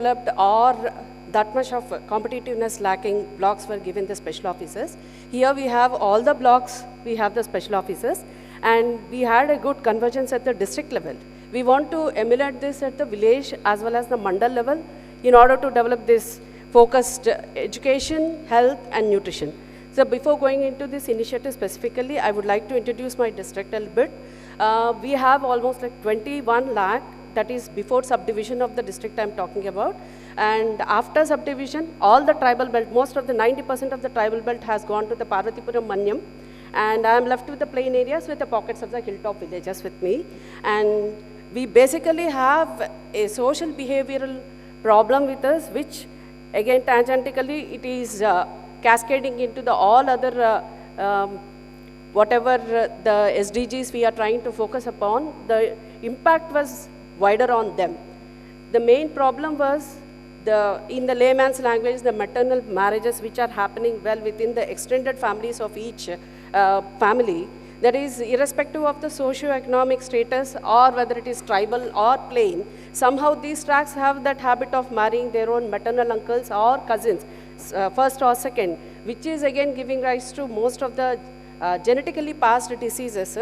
developed or that much of competitiveness lacking blocks were given the special officers. Here we have all the blocks, we have the special officers, and we had a good convergence at the district level. We want to emulate this at the village as well as the mandal level in order to develop this focused education, health and nutrition. So before going into this initiative specifically, I would like to introduce my district a little bit. We have almost like 21 lakh, that is before subdivision of the district I'm talking about. And after subdivision, all the tribal belt, most of the 90% of the tribal belt has gone to the Parvatipuram Manyam. And I'm left with the plain areas with the pockets of the hilltop villages with me. And we basically have a social behavioral problem with us, which again tangentially it is cascading into the all other whatever the SDGs we are trying to focus upon. The impact was wider on them. The main problem was in the layman's language, the maternal marriages which are happening well within the extended families of each family. That is, irrespective of the socio-economic status or whether it is tribal or plain, somehow these tracts have that habit of marrying their own maternal uncles or cousins, first or second, which is again giving rise to most of the genetically passed diseases.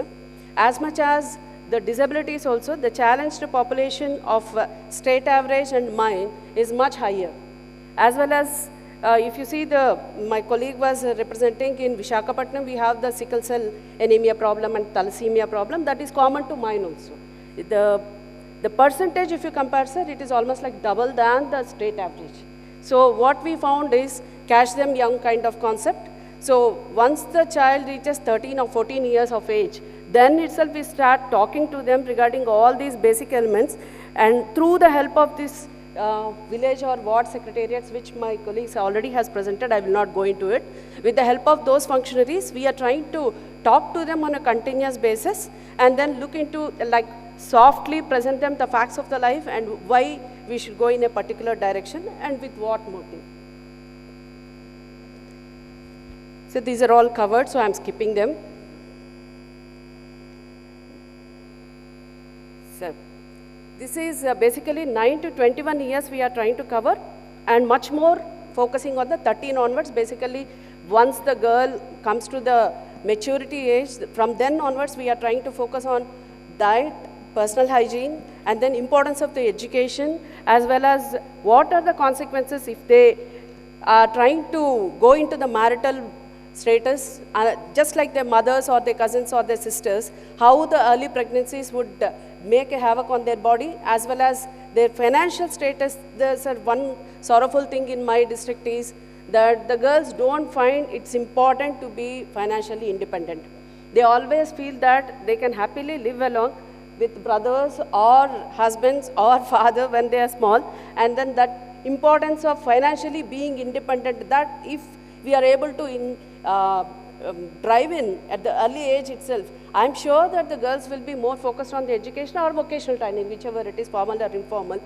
As much as the disabilities also, the challenged population of state average and mine is much higher. As well as, if you see my colleague was representing in Vizianagaram, we have the sickle cell anemia problem and thalassemia problem that is common to mine also. The percentage, if you compare, sir, it is almost like double than the state average. So what we found is catch them young kind of concept. So once the child reaches 13 or 14 years of age, then itself we start talking to them regarding all these basic elements, and through the help of this village or ward secretariats, which my colleagues already has presented, I will not go into it. With the help of those functionaries, we are trying to talk to them on a continuous basis and then look into, like, softly present them the facts of the life and why we should go in a particular direction and with what motive. So these are all covered, so I'm skipping them. So this is basically 9 to 21 years we are trying to cover, and much more focusing on the 13 onwards. Basically, once the girl comes to the maturity age, from then onwards we are trying to focus on diet, personal hygiene, and then importance of the education, as well as what are the consequences if they are trying to go into the marital status, just like their mothers or their cousins or their sisters, how the early pregnancies would make a havoc on their body, as well as their financial status. There's one sorrowful thing in my district is that the girls don't find it's important to be financially independent. They always feel that they can happily live along with brothers or husbands or father when they are small, and then that importance of financially being independent, that if we are able to drive in at the early age itself, I'm sure that the girls will be more focused on the education or vocational training, whichever it is, formal or informal.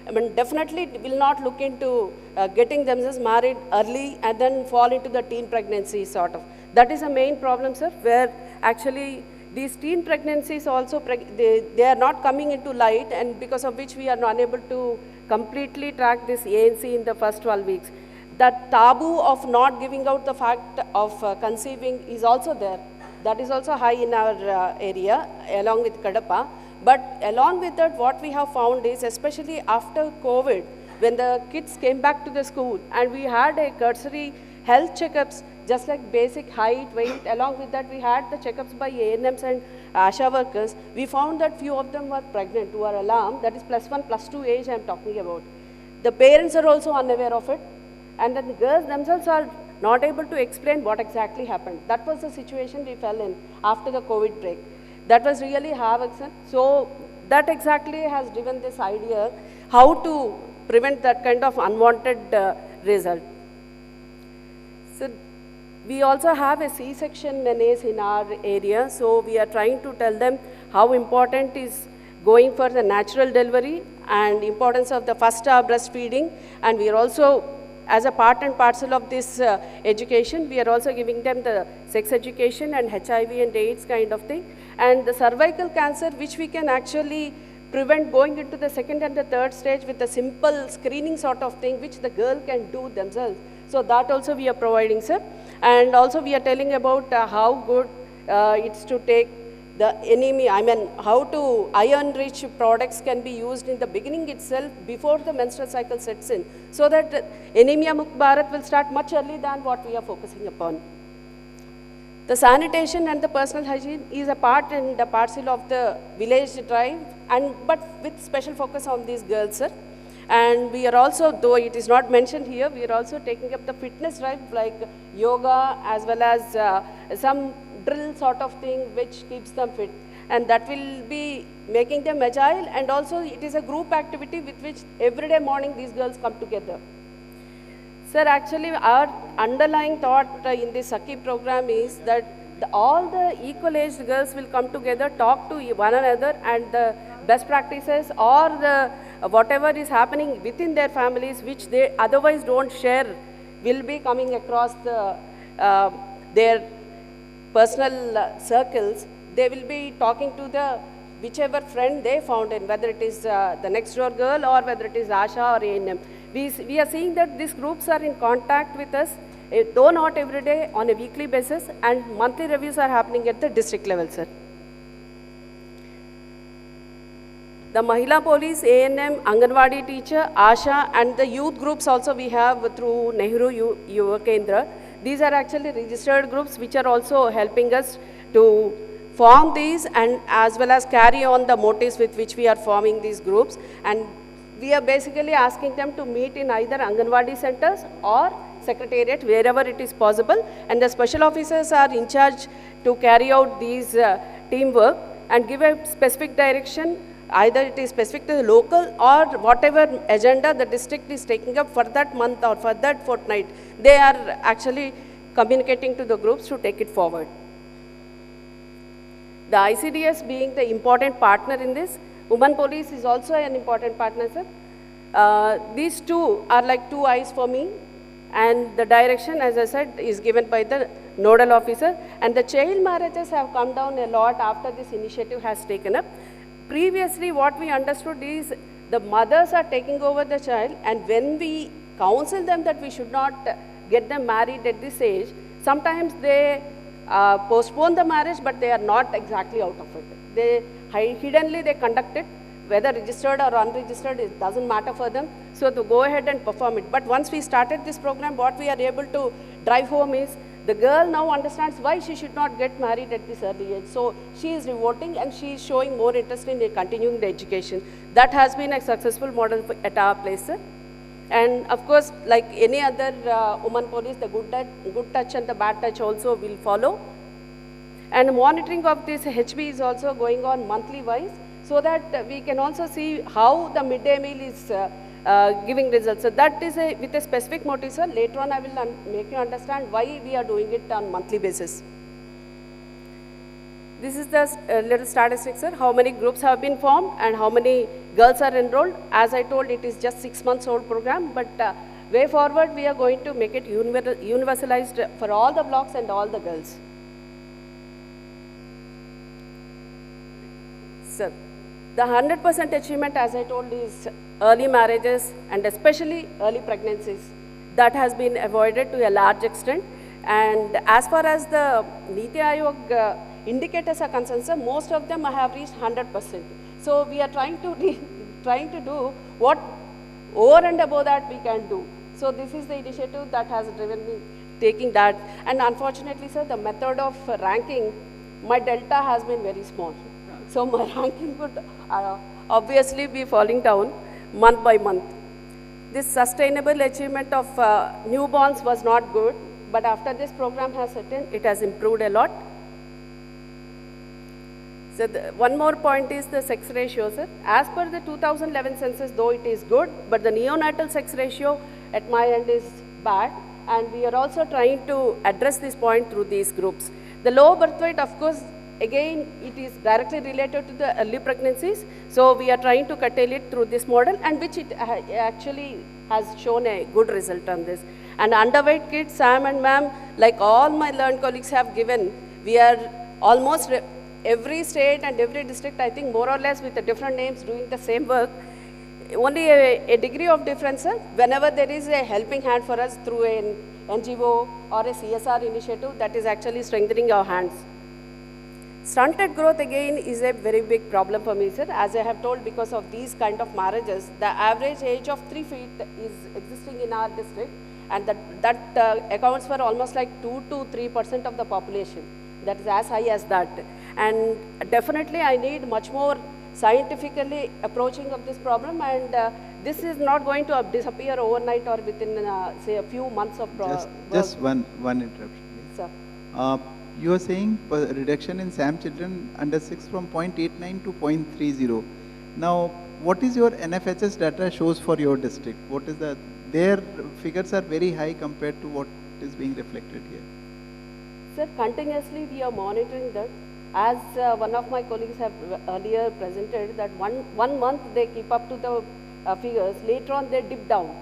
I mean, definitely will not look into getting themselves married early and then fall into the teen pregnancy sort of. That is a main problem, sir, where actually these teen pregnancies also, they are not coming into light, and because of which we are not able to completely track this ANC in the first 12 weeks. That taboo of not giving out the fact of conceiving is also there. That is also high in our area, along with Kadapa. But along with that, what we have found is, especially after COVID, when the kids came back to the school and we had a cursory health checkups, just like basic height, weight, along with that we had the checkups by ANMs and ASHA workers, we found that few of them were pregnant, who are alarmed. That is +1, +2 age I'm talking about. The parents are also unaware of it. And then the girls themselves are not able to explain what exactly happened. That was the situation we fell in after the COVID break. That was really havoc. So that exactly has driven this idea, how to prevent that kind of unwanted result. So we also have a C-section menace in our area. So we are trying to tell them how important is going for the natural delivery and importance of the first hour breastfeeding. And we are also, as a part and parcel of this education, we are also giving them the sex education and HIV and AIDS kind of thing. And the cervical cancer, which we can actually prevent going into the second and the third stage with a simple screening sort of thing, which the girl can do themselves. So that also we are providing, sir. And also we are telling about how good it's to take the anemia, how to iron-rich products can be used in the beginning itself before the menstrual cycle sets in, so that anemia Mukt Bharat will start much early than what we are focusing upon. The sanitation and the personal hygiene is a part and a parcel of the village drive, but with special focus on these girls, sir. And we are also, though it is not mentioned here, we are also taking up the fitness drive like yoga as well as some drill sort of thing which keeps them fit. And that will be making them agile, and also it is a group activity with which every day morning these girls come together. Sir, actually our underlying thought in this Sakhi program is that all the equal-aged girls will come together, talk to one another, and the best practices or the whatever is happening within their families which they otherwise don't share will be coming across their personal circles. They will be talking to the whichever friend they found in, whether it is the next door girl or whether it is Asha or A&M. We are seeing that these groups are in contact with us, though not every day, on a weekly basis, and monthly reviews are happening at the district level, sir. The Mahila Police, A&M, Anganwadi teacher, Asha, and the youth groups also we have through Nehru Yuva Kendra. These are actually registered groups which are also helping us to form these and as well as carry on the motives with which we are forming these groups. And we are basically asking them to meet in either Anganwadi centers or secretariat wherever it is possible. And the special officers are in charge to carry out these teamwork and give a specific direction. Either it is specific to the local or whatever agenda the district is taking up for that month or for that fortnight, they are actually communicating to the groups to take it forward. The ICDS being the important partner in this, Women Police is also an important partner, sir. These two are like two eyes for me, and the direction, as I said, is given by the nodal officer. And the child marriages have come down a lot after this initiative has taken up. Previously, what we understood is the mothers are taking over the child, and when we counsel them that we should not get them married at this age, sometimes they postpone the marriage, but they are not exactly out of it. Hiddenly they conduct it, whether registered or unregistered, it doesn't matter for them. So to go ahead and perform it. But once we started this program, what we are able to drive home is the girl now understands why she should not get married at this early age. So she is revolting and she is showing more interest in continuing the education. That has been a successful model at our place, sir. And of course, like any other woman police, the good touch and the bad touch also will follow. And monitoring of this HB is also going on monthly wise, so that we can also see how the midday meal is giving results. So that is with a specific motive, sir. Later on I will make you understand why we are doing it on monthly basis. This is the little statistics, sir. How many groups have been formed and how many girls are enrolled. As I told, it is just 6 months old program, but way forward we are going to make it universalized for all the blocks and all the girls. Sir, the 100% achievement, as I told, is early marriages and especially early pregnancies. That has been avoided to a large extent. And as far as the Niti Aayog indicators are concerned, sir, most of them have reached 100%. So we are trying to do what over and above that we can do. So this is the initiative that has driven me taking that. And unfortunately, sir, the method of ranking, my delta has been very small. So my ranking would obviously be falling down month by month. This sustainable achievement of newborns was not good, but after this program has set in, it has improved a lot. So one more point is the sex ratio, sir. As per the 2011 census, though it is good, but the neonatal sex ratio at my end is bad, and we are also trying to address this point through these groups. The low birth weight, of course, again, it is directly related to the early pregnancies. So we are trying to curtail it through this model, and which it actually has shown a good result on this. And underweight kids, Sam and ma'am, like all my learned colleagues have given, we are almost every state and every district, I think more or less with the different names doing the same work. Only a degree of difference, sir. Whenever there is a helping hand for us through an NGO or a CSR initiative, that is actually strengthening our hands. Stunted growth again is a very big problem for me, sir. As I have told, because of these kind of marriages, the average age of 3 feet is existing in our district, and that accounts for almost like 2 to 3% of the population. That is as high as that. And definitely I need much more scientifically approaching of this problem, and this is not going to disappear overnight or within, say, a few months of Just one interruption, please. Sir. You are saying reduction in SAM children under 6 from 0.89 to 0.30. Now, what is your NFHS data shows for your district? What is the, their figures are very high compared to what is being reflected here. Sir, continuously we are monitoring that. As one of my colleagues have earlier presented, that one month they keep up to the figures, later on they dip down.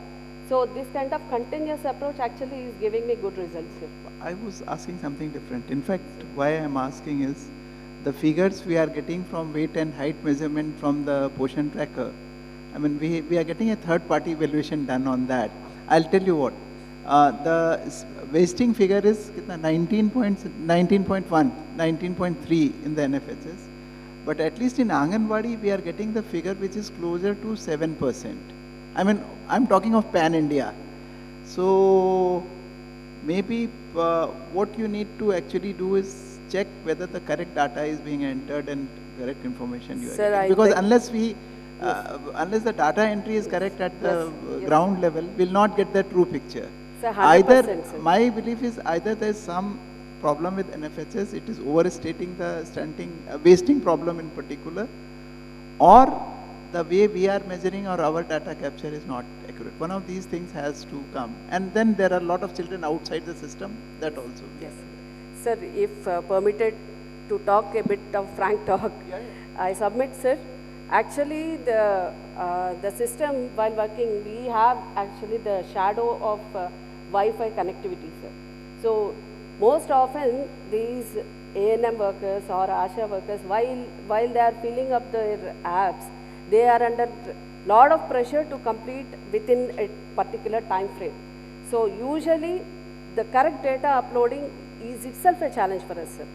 So this kind of continuous approach actually is giving me good results here. I was asking something different. In fact, why I am asking is, the figures we are getting from weight and height measurement from the portion tracker, I mean, we are getting a third-party evaluation done on that. I'll tell you what, the wasting figure is 19.1, 19.3 in the NFHS. But at least in Anganwadi, we are getting the figure which is closer to 7%. I mean, I'm talking of pan-India. So maybe what you need to actually do is check whether the correct data is being entered and correct information you are getting. Because unless we, unless the data entry is correct at the ground level, we'll not get the true picture. Either, my belief is either there's some problem with NFHS, it is overstating the stunting, wasting problem in particular, or the way we are measuring or our data capture is not accurate. One of these things has to come. And then there are a lot of children outside the system, that also. Yes. Sir, if permitted to talk a bit of frank talk, I submit, sir. Actually, the system while working, we have actually the shadow of Wi-Fi connectivity, sir. So most often these A&M workers or ASHA workers, while they are filling up their apps, they are under lot of pressure to complete within a particular time frame. So usually the correct data uploading is itself a challenge for us, sir.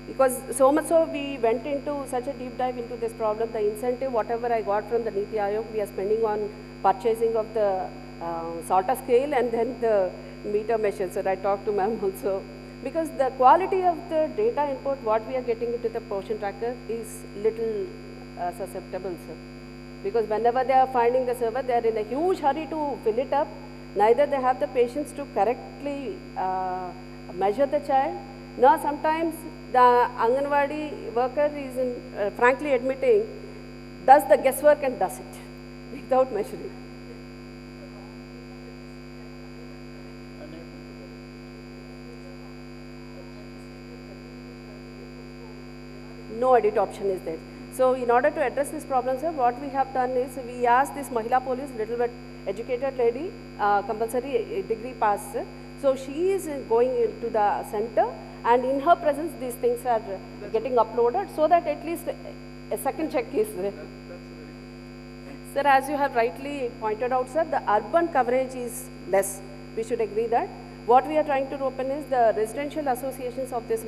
Because so much so we went into such a deep dive into this problem, the incentive, whatever I got from the Niti Aayog, we are spending on purchasing of the sorter scale and then the meter measure. So I talked to ma'am also. Because the quality of the data input, what we are getting into the portion tracker is little susceptible, sir. Because whenever they are finding the server, they are in a huge hurry to fill it up. Neither they have the patience to correctly measure the child, nor sometimes the Anganwadi worker is frankly admitting, does the guesswork and does it without measuring. No edit option is there. So in order to address this problem, sir, what we have done is we asked this Mahila police, little bit educated lady, compulsory degree pass. So she is going into the center, and in her presence these things are getting uploaded so that at least a second check is there. Sir, as you have rightly pointed out, sir, the urban coverage is less. We should agree that. What we are trying to rope in is the residential associations of this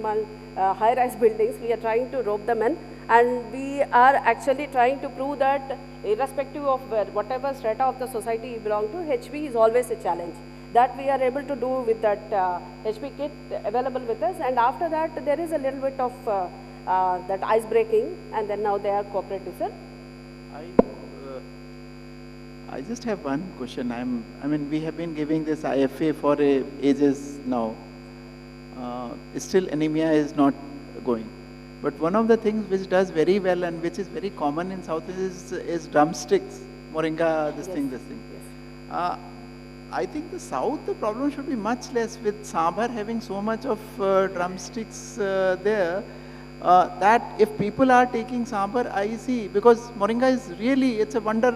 high-rise buildings. We are trying to rope them in, and we are actually trying to prove that irrespective of whatever strata of the society you belong to, HB is always a challenge. That we are able to do with that HB kit available with us, and after that there is a little bit of that ice breaking, and then now they are cooperative, sir. I just have one question. I mean, we have been giving this IFA for ages now. Still anemia is not going. But one of the things which does very well and which is very common in South is drumsticks, moringa, this thing. Yes. I think the South, the problem should be much less with sambar having so much of drumsticks there. That if people are taking sambar, I see, because moringa is really, it's a wonder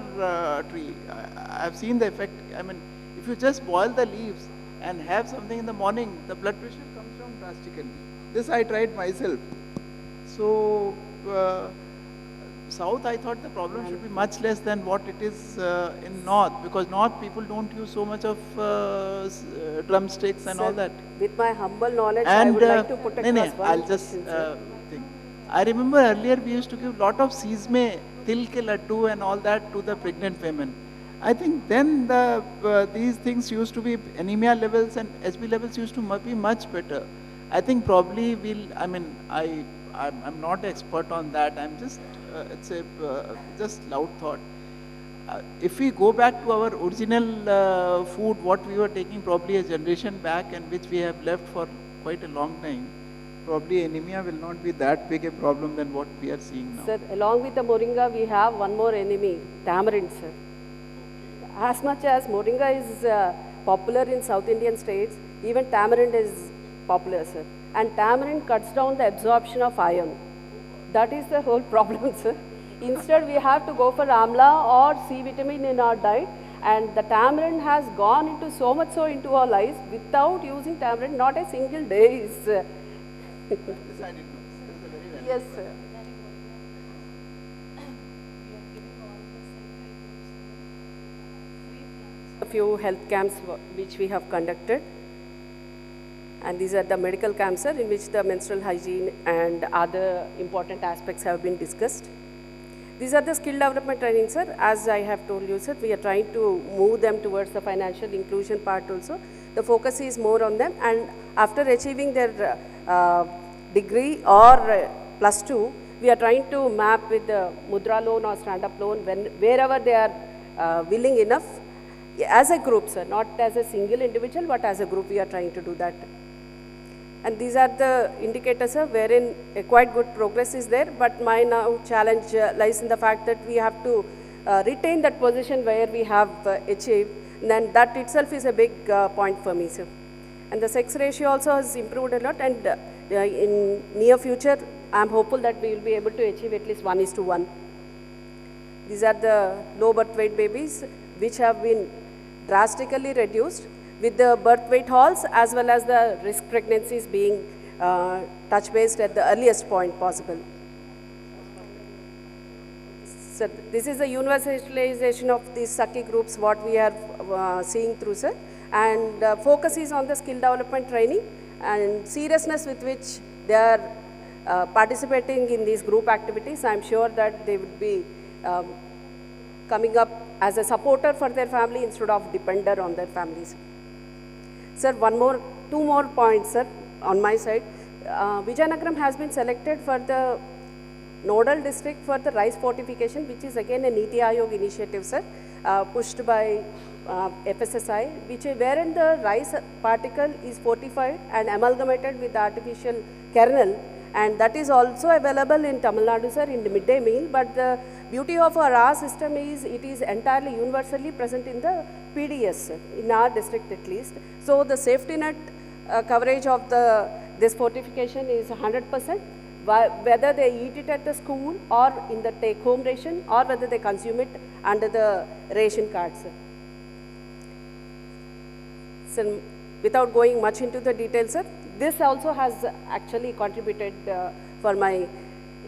tree. I have seen the effect. I mean, if you just boil the leaves and have something in the morning, the blood pressure comes down drastically. This I tried myself. So, South, I thought the problem should be much less than what it is in North, because North people don't use so much of drumsticks and all Sir, that. with my humble knowledge, I And would like to put across one I'll just question, sir. think. I remember earlier we used to give lot of seesme, til ke laddu and all that to the pregnant women. I think then these things used to be, anemia levels and HB levels used to be much better. I think probably I'm not expert on that. I'm just, it's a just loud thought. If we go back to our original food, what we were taking probably a generation back and which we have left for quite a long time, probably anemia will not be that big a problem than what we are seeing now. Sir, along with the moringa, we have one more enemy, tamarind, sir. As much as moringa is popular in South Indian states, even tamarind is popular, sir. And tamarind cuts down the absorption of iron. That is the whole problem, sir. Instead, we have to go for amla or C vitamin in our diet. And the tamarind has gone into so much so into our lives. Without using tamarind, not a single day is... This I didn't know. This is a very valid Yes, sir. A few health camps which we have conducted. And these are the medical camps, sir, in which the menstrual hygiene and other important aspects have been discussed. These are the skill development training, sir. As I have told you, sir, we are trying to move them towards the financial inclusion part also. The focus is more on them, and after achieving their degree or +2, we are trying to map with the Mudra loan or stand-up loan wherever they are willing enough. As a group, sir, not as a single individual, but as a group we are trying to do that. And these are the indicators, sir, wherein a quite good progress is there, but my now challenge lies in the fact that we have to retain that position where we have achieved, and then that itself is a big point for me, sir. And the sex ratio also has improved a lot, and in near future, I am hopeful that we will be able to achieve at least 1:1. These are the low birth weight babies, which have been drastically reduced with the birth weight halls as well as the risk pregnancies being touch-based at the earliest point possible. So this is the universalization of these Sakhi groups, what we are seeing through, sir. And focus is on the skill development training and seriousness with which they are participating in these group activities. I am sure that they would be coming up as a supporter for their family instead of depender on their families. Sir, two more points, sir, on my side. Vizianagaram has been selected for the nodal district for the rice fortification, which is again a Niti Aayog initiative, sir, pushed by FSSI, wherein the rice particle is fortified and amalgamated with the artificial kernel, and that is also available in Tamil Nadu, sir, in the midday meal. But the beauty of our system is it is entirely universally present in the PDS, sir, in our district at least. So the safety net coverage of this fortification is 100%, whether they eat it at the school or in the take-home ration, or whether they consume it under the ration card, sir. So, without going much into the details, sir, this also has actually contributed for my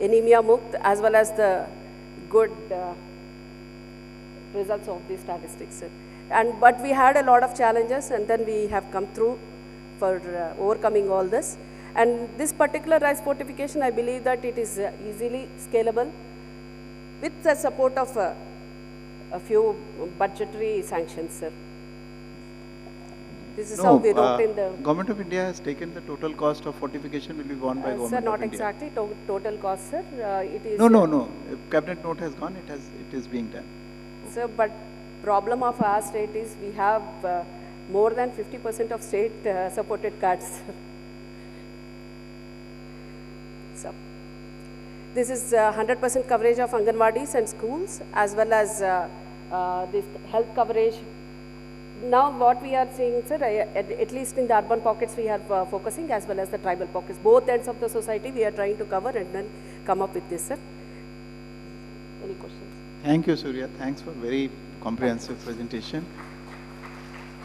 anemia mukt as well as the good results of these statistics, sir. But we had a lot of challenges, and then we have come through for overcoming all this. And this particular rice fortification, I believe that it is easily scalable with the support of a few budgetary sanctions, sir. This is how we wrote in the... Government of India has taken the total cost of fortification will be borne by Government sir, of India. not exactly total cost, sir. It is... No. If cabinet note has gone, it is being done. Sir, but problem of our state is we have more than 50% of state supported cards. So, this is 100% coverage of Anganwadis and schools, as well as this health coverage. Now what we are seeing, sir, at least in the urban pockets we are focusing, as well as the tribal pockets. Both ends of the society we are trying to cover and then come up with this, sir. Any questions? Thank you, Surya. Thanks for very comprehensive presentation.